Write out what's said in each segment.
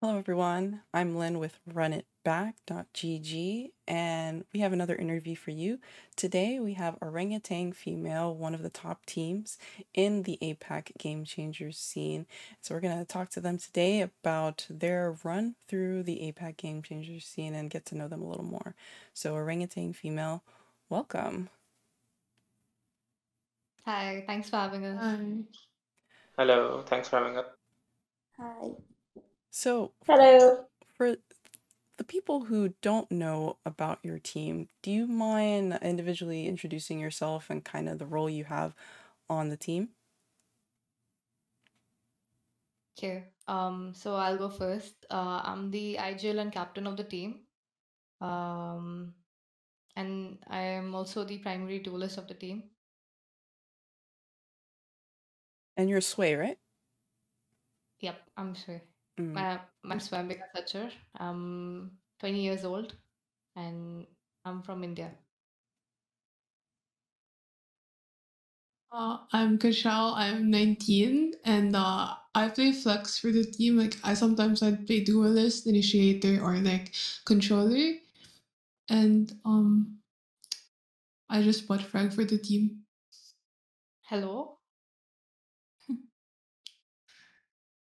Hello, everyone. I'm Lynne with runitback.gg, and we have another interview for you. Today, we have Orangutan Female, one of the top teams in the APAC Game Changers scene. So, we're going to talk to them today about their run through the APAC Game Changers scene and get to know them a little more. So, Orangutan Female, welcome. Hi, thanks for having us. Hi. Hello, thanks for having us. Hi. So, Hello. for the people who don't know about your team, do you mind individually introducing yourself and kind of the role you have on the team? Okay, so I'll go first. I'm the IGL and captain of the team. Um, and I am also the primary duelist of the team. And you're Sway, right? Yep, I'm sure. Mm. I'm Swambika Sachar. I'm 20 years old and I'm from India. I'm Kashal. I'm 19, and I play flex for the team. Like I play duelist, initiator, or like controller, and I just bought frag for the team. Hello.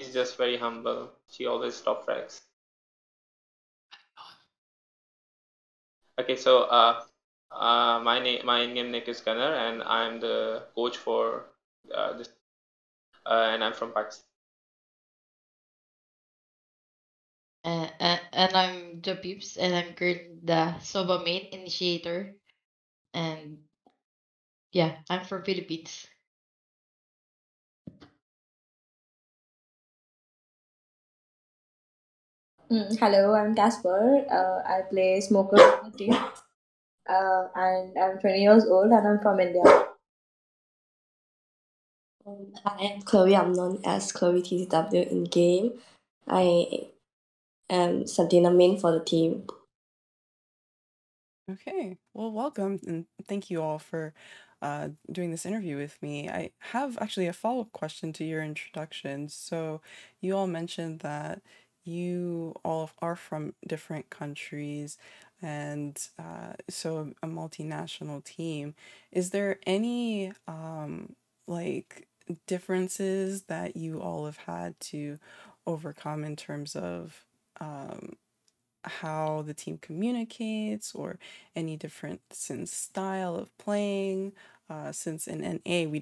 She's just very humble. She always top frags. Okay, so my Indian nick is Gunnar, and I'm the coach for this, and I'm from Pakistan. And I'm the Peeps, and I'm currently the Soba main initiator. And yeah, I'm from Philippines. Hello, I'm Casper. I play Smoker on the team. And I'm 20 years old and I'm from India. I am Chloe. I'm known as Chloe TCW in game. I am Santina main for the team. Okay, well, welcome and thank you all for doing this interview with me. I have actually a follow-up question to your introduction. So, you all mentioned that you all are from different countries and so a multinational team. Is there any like differences that you all have had to overcome in terms of um, how the team communicates or any difference in style of playing? Since in NA we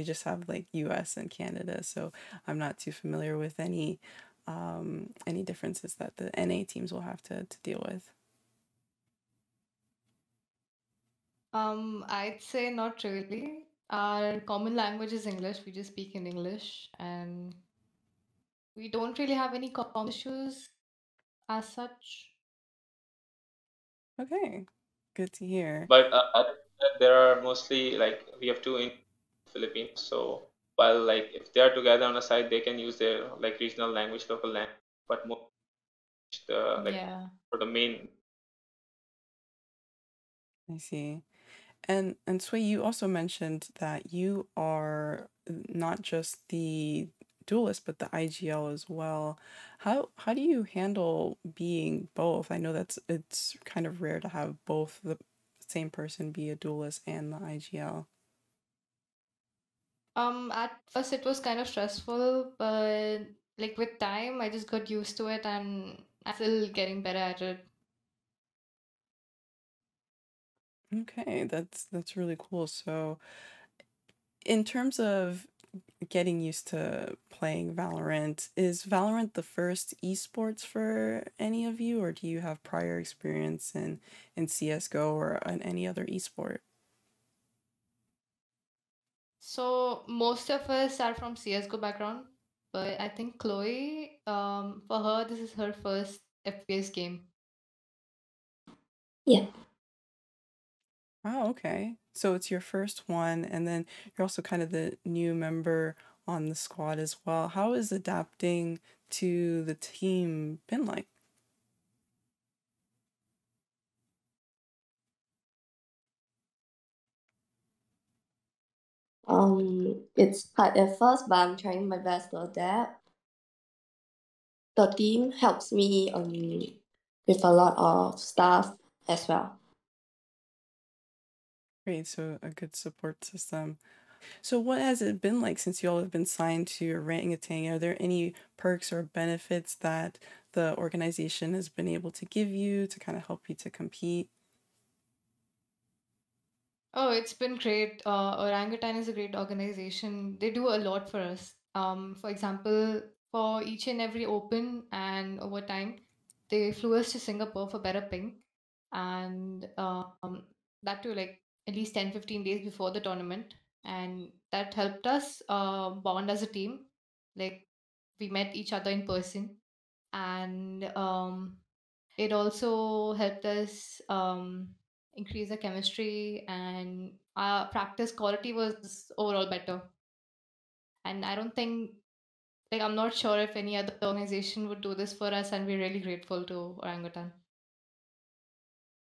just have like US and Canada, so I'm not too familiar with any differences that the NA teams will have to deal with. I'd say not really. Our common language is English. We just speak in English, and we don't really have any common issues as such. Okay, good to hear. But there are mostly like we have two in Philippines. So while like if they are together on a site, they can use their like regional language, local language, but most the like Yeah. for the main. I see. And Sway, you also mentioned that you are not just the duelist, but the IGL as well. How do you handle being both? I know it's kind of rare to have both the same person be a duelist and the IGL. At first it was kind of stressful, but like with time, I just got used to it and I'm still getting better at it. Okay, that's really cool. So, in terms of getting used to playing Valorant, is Valorant the first esports for any of you, or do you have prior experience in CS:GO or in any other esport? So most of us are from CS:GO background, but I think Chloe, for her, this is her first FPS game. Yeah. Oh, okay. So it's your first one, and then you're also kind of the new member on the squad as well. How is adapting to the team been like? It's hard at first, but I'm trying my best to adapt. the team helps me with a lot of stuff as well. Great, so a good support system. So what has it been like since you all have been signed to Orangutan? Are there any perks or benefits that the organization has been able to give you to kind of help you to compete? Oh, it's been great. Orangutan is a great organization. They do a lot for us. For example, for each and every open and over time, they flew us to Singapore for better ping. And that too, like at least 10-15 days before the tournament. And that helped us bond as a team. Like we met each other in person. And it also helped us increase the chemistry, and our practice quality was overall better. And I don't think, like, I'm not sure if any other organization would do this for us, and we're really grateful to Orangutan.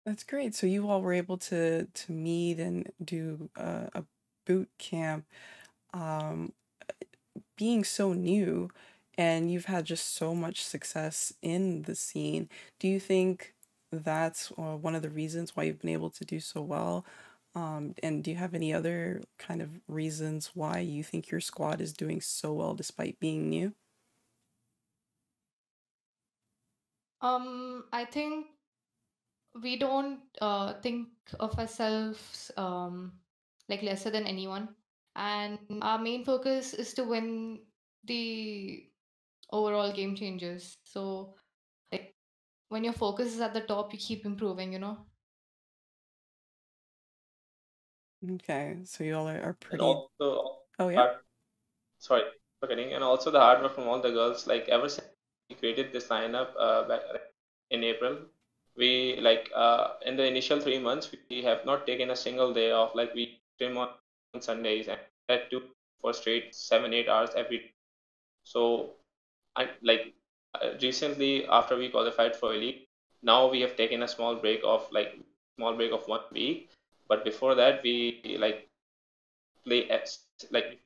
That's great. So you all were able to meet and do a boot camp. Um, Being so new and you've had just so much success in the scene, do you think that's one of the reasons why you've been able to do so well? And do you have any other kind of reasons why you think your squad is doing so well despite being new? I think we don't think of ourselves like lesser than anyone, and our main focus is to win the overall game changers. So, like, when your focus is at the top, you keep improving, you know? Okay, so you all are And pretty. also, Oh, yeah. hard, sorry for cutting, and also the hard work from all the girls. Like ever since we created this lineup back in April, we like in the initial 3 months we have not taken a single day off. Like we trim on Sundays and had to for straight 7-8 hours every day. So I like recently after we qualified for elite, now we have taken a small break of 1 week. But before that, we like play like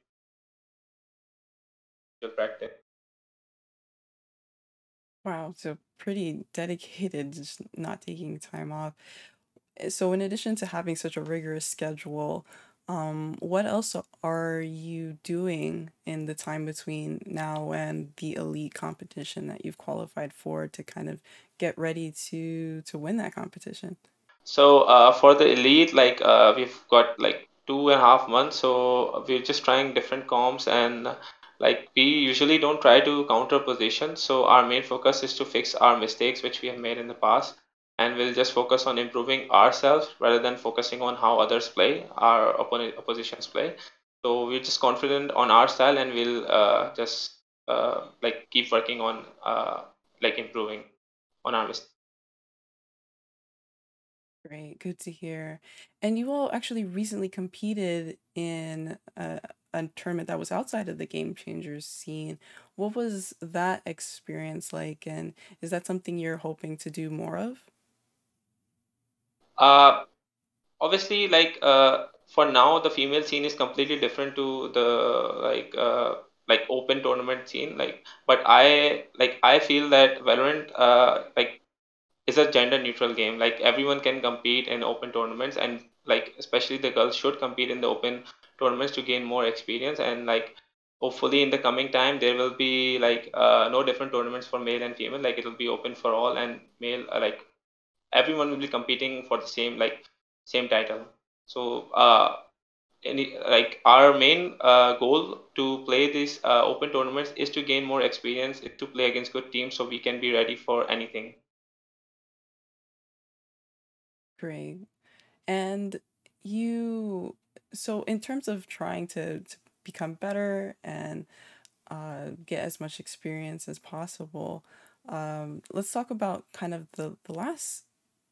practice. Wow, so pretty dedicated, just not taking time off. So in addition to having such a rigorous schedule, what else are you doing in the time between now and the elite competition that you've qualified for to kind of get ready to win that competition? So for the elite, like we've got like 2.5 months, so we're just trying different comps and like we usually don't try to counter position. So our main focus is to fix our mistakes which we have made in the past, and we'll just focus on improving ourselves rather than focusing on how others play, our oppositions play. So we're just confident on our style, and we'll just like keep working on like improving on our mistakes. Great, good to hear. And you all actually recently competed in a tournament that was outside of the Game Changers scene. What was that experience like, and is that something you're hoping to do more of? Uh, Obviously, like for now the female scene is completely different to the like open tournament scene, like but I feel that Valorant like is a gender neutral game. Like everyone can compete in open tournaments, and like especially the girls should compete in the open tournaments to gain more experience. And like hopefully in the coming time there will be like no different tournaments for male and female, like it'll be open for all, and male like everyone will be competing for the same title. So any like our main goal to play these open tournaments is to gain more experience, is to play against good teams so we can be ready for anything. Great. And you, so in terms of trying to become better and get as much experience as possible, let's talk about kind of the last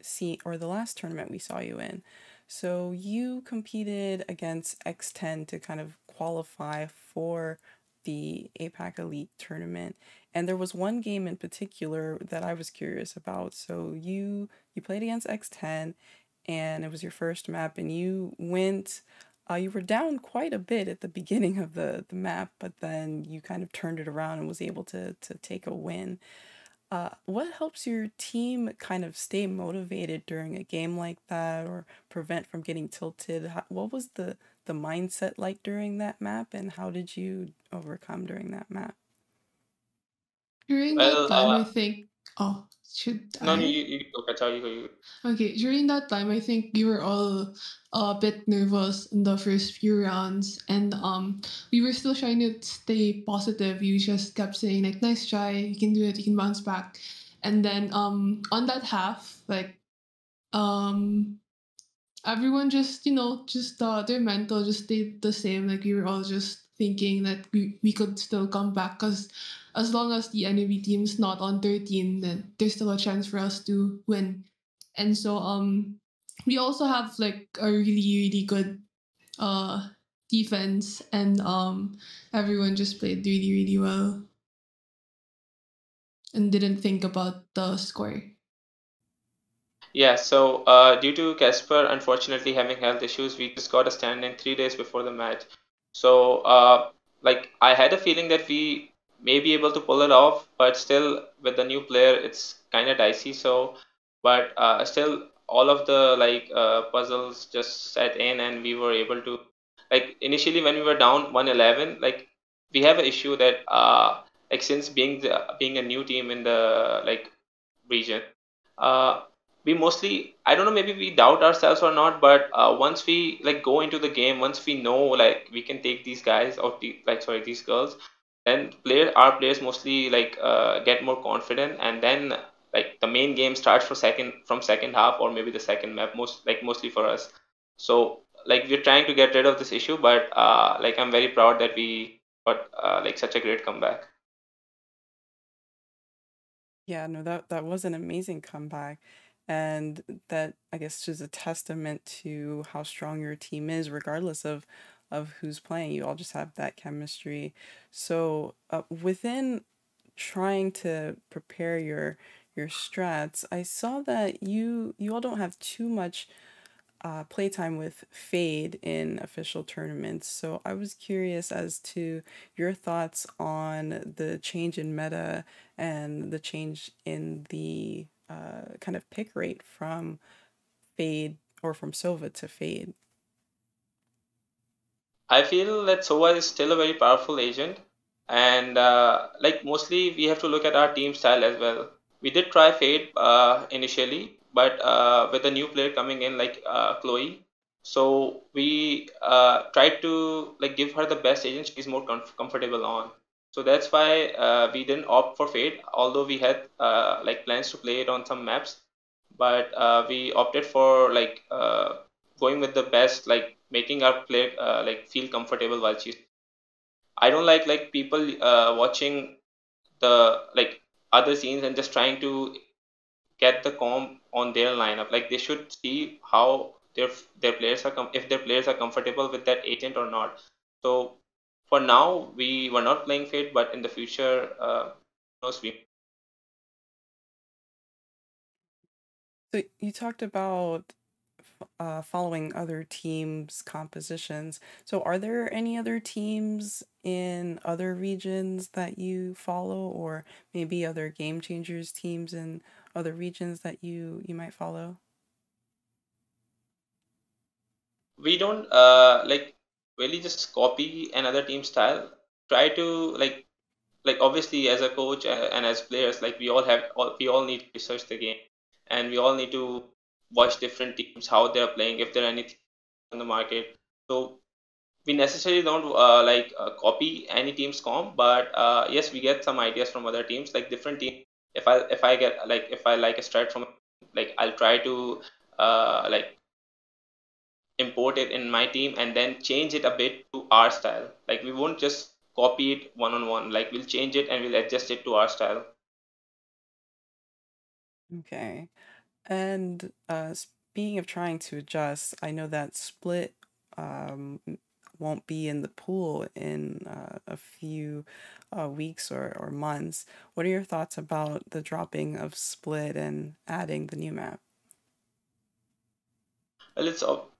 scene or the last tournament we saw you in. So you competed against X10 to kind of qualify for the APAC Elite tournament. And there was one game in particular that I was curious about. So you played against X10 and it was your first map and you went you were down quite a bit at the beginning of the map, but then you kind of turned it around and was able to take a win. What helps your team kind of stay motivated during a game like that, or prevent from getting tilted? What was the mindset like during that map, and how did you overcome during that map? During that Well, time, I think. Oh, should no, I? you go, Kacha, you. Okay, during that time, I think we were all a bit nervous in the first few rounds, and we were still trying to stay positive. We just kept saying like, "Nice try, you can do it, you can bounce back," and then on that half, like um everyone just their mental just stayed the same. Like we were all just thinking that we could still come back because as long as the enemy team's not on 13, then there's still a chance for us to win. And so we also have like a really really good uh defense, and everyone just played really really well and didn't think about the score. Yeah, so due to Casper unfortunately having health issues, we just got a stand in 3 days before the match. So, like, I had a feeling that we may be able to pull it off, but still, with the new player, it's kind of dicey. So, but still, all of the puzzles just set in, and we were able to, like, initially when we were down 111, like, we have an issue that since being a new team in the region, uh, we mostly, I don't know, maybe we doubt ourselves or not, but once we go into the game, once we know we can take these guys or these girls, then our players mostly get more confident, and then the main game starts from second half or maybe the second map, mostly for us. So we're trying to get rid of this issue, but I'm very proud that we got such a great comeback. Yeah, no, that was an amazing comeback. And that, I guess, is a testament to how strong your team is, regardless of who's playing. You all just have that chemistry. So, within trying to prepare your strats, I saw that you all don't have too much playtime with Fade in official tournaments. So I was curious as to your thoughts on the change in meta and the change in the kind of pick rate from Fade or from Sova to Fade. I feel that Sova is still a very powerful agent, and mostly we have to look at our team style as well. We did try Fade initially, but with a new player coming in Chloe, so we tried to give her the best agent she's more comfortable on. So that's why we didn't opt for Fade, although we had plans to play it on some maps, but we opted for going with the best, making our player feel comfortable while she's. I don't like people watching the other scenes and just trying to get the comp on their lineup. Like they should see how their players are if their players are comfortable with that agent or not. So for now we were not playing Fate, but in the future, who knows, we. So you talked about following other teams' compositions. So are there any other teams in other regions that you follow, or maybe other Game Changers teams in other regions that you might follow? We don't really just copy another team style. Try to obviously as a coach and as players, we all need to research the game, and we all need to watch different teams how they're playing, if there are anything on the market. So we necessarily don't copy any team's comp, but yes, we get some ideas from other teams, like different teams. If I get if I like a strat from, I'll try to import it in my team and then change it a bit to our style. Like we won't just copy it one on one. Like we'll change it and we'll adjust it to our style. Okay. And speaking of trying to adjust, I know that Split won't be in the pool in a few weeks or months. What are your thoughts about the dropping of Split and adding the new map? Well,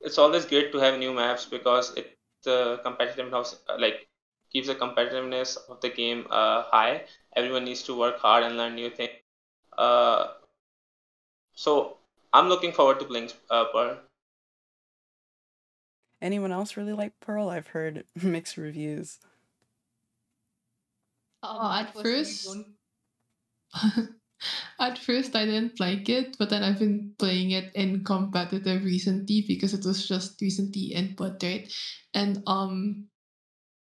it's always great to have new maps because it the competitiveness like keeps the competitiveness of the game high. Everyone needs to work hard and learn new things. Uh, so I'm looking forward to playing Pearl. Anyone else really like Pearl? I've heard mixed reviews. I At personally first, don't. at first I didn't like it, but then I've been playing it in competitive recently because it was just recently input, right? And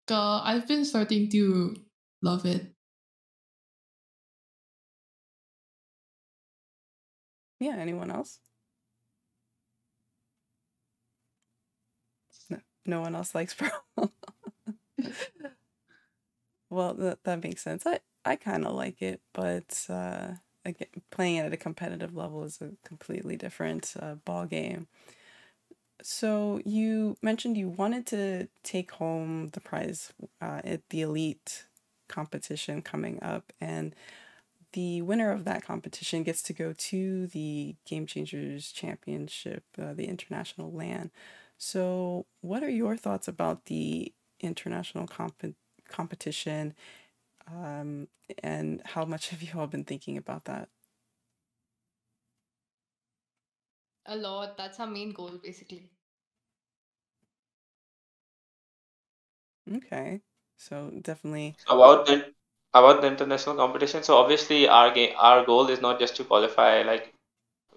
I've been starting to love it. Yeah, anyone else? No one else likes Pearl. Well, that makes sense. I kind of like it, but again, playing it at a competitive level is a completely different ball game. So you mentioned you wanted to take home the prize at the elite competition coming up, and the winner of that competition gets to go to the Game Changers Championship, the international LAN. So, what are your thoughts about the international competition, and how much have you all been thinking about that? A lot. That's our main goal, basically. Okay, so definitely. About the international competition. So obviously our goal is not just to qualify. Like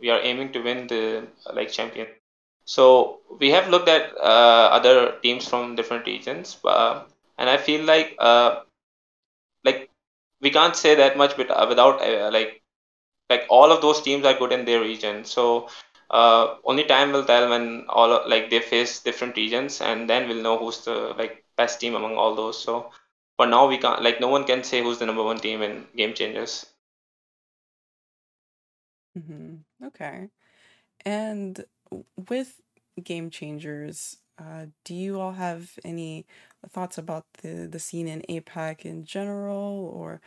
we are aiming to win the like champion. So we have looked at other teams from different regions, and I feel like we can't say that much without like all of those teams are good in their region. So only time will tell when like they face different regions, and then we'll know who's the like best team among all those. So for now, we can't like no one can say who's the number one team in Game Changers. Okay. And with Game Changers, do you all have any thoughts about the scene in APAC in general, or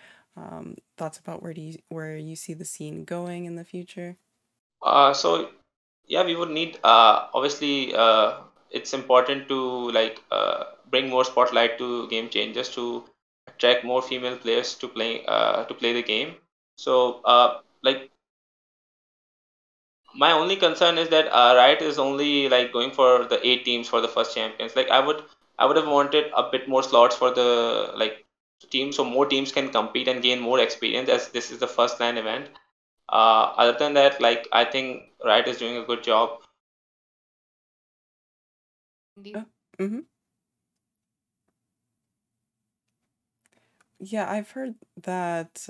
thoughts about where you see the scene going in the future? So yeah, we would need obviously it's important to bring more spotlight to Game Changers to attract more female players to play the game. So like my only concern is that Riot is only like going for the 8 teams for the first champions. Like I would have wanted a bit more slots for the like teams so more teams can compete and gain more experience as this is the first LAN event. Other than that, like I think Riot is doing a good job. Indeed. Mm-hmm. Yeah, I've heard that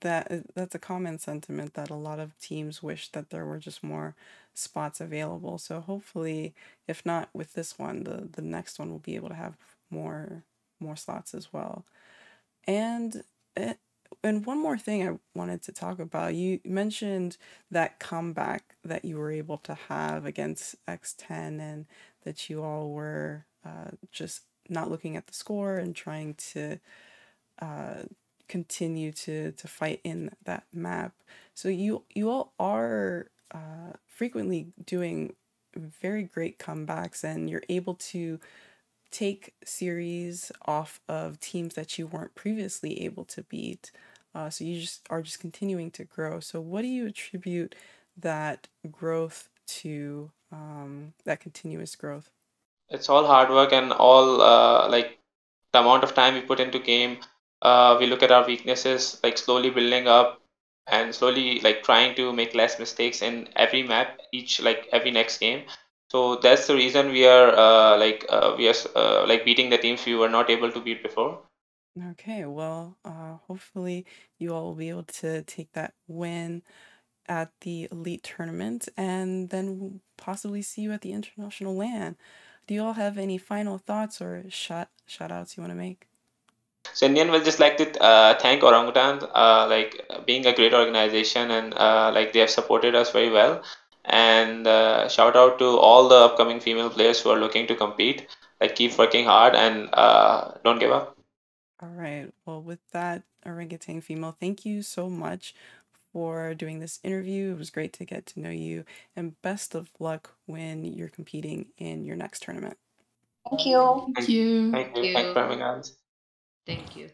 that's a common sentiment that a lot of teams wish that there were just more spots available. So hopefully, if not with this one, the next one will be able to have more slots as well. And eh, and one more thing I wanted to talk about. You mentioned that comeback that you were able to have against X10, and that you all were just not looking at the score and trying to uh, continue to fight in that map. So you all are frequently doing very great comebacks, and you're able to take series off of teams that you weren't previously able to beat. So you just are just continuing to grow. So what do you attribute that growth to? That continuous growth. It's all hard work and all like the amount of time we put into game. We look at our weaknesses, like slowly building up and slowly like trying to make less mistakes in every map, each like every next game. So that's the reason we are like beating the teams we were not able to beat before. Okay, well, hopefully you all will be able to take that win at the elite tournament, and then we'll possibly see you at the international LAN. Do you all have any final thoughts or shout outs you want to make? So Indian will just like to thank Orangutan, being a great organization and like they have supported us very well. And shout out to all the upcoming female players who are looking to compete. Like keep working hard and don't give up. All right. Well, with that, Orangutan Female, thank you so much for doing this interview. It was great to get to know you, and best of luck when you're competing in your next tournament. Thank you. Thank you. Thank you. Thanks for having us. Thank you.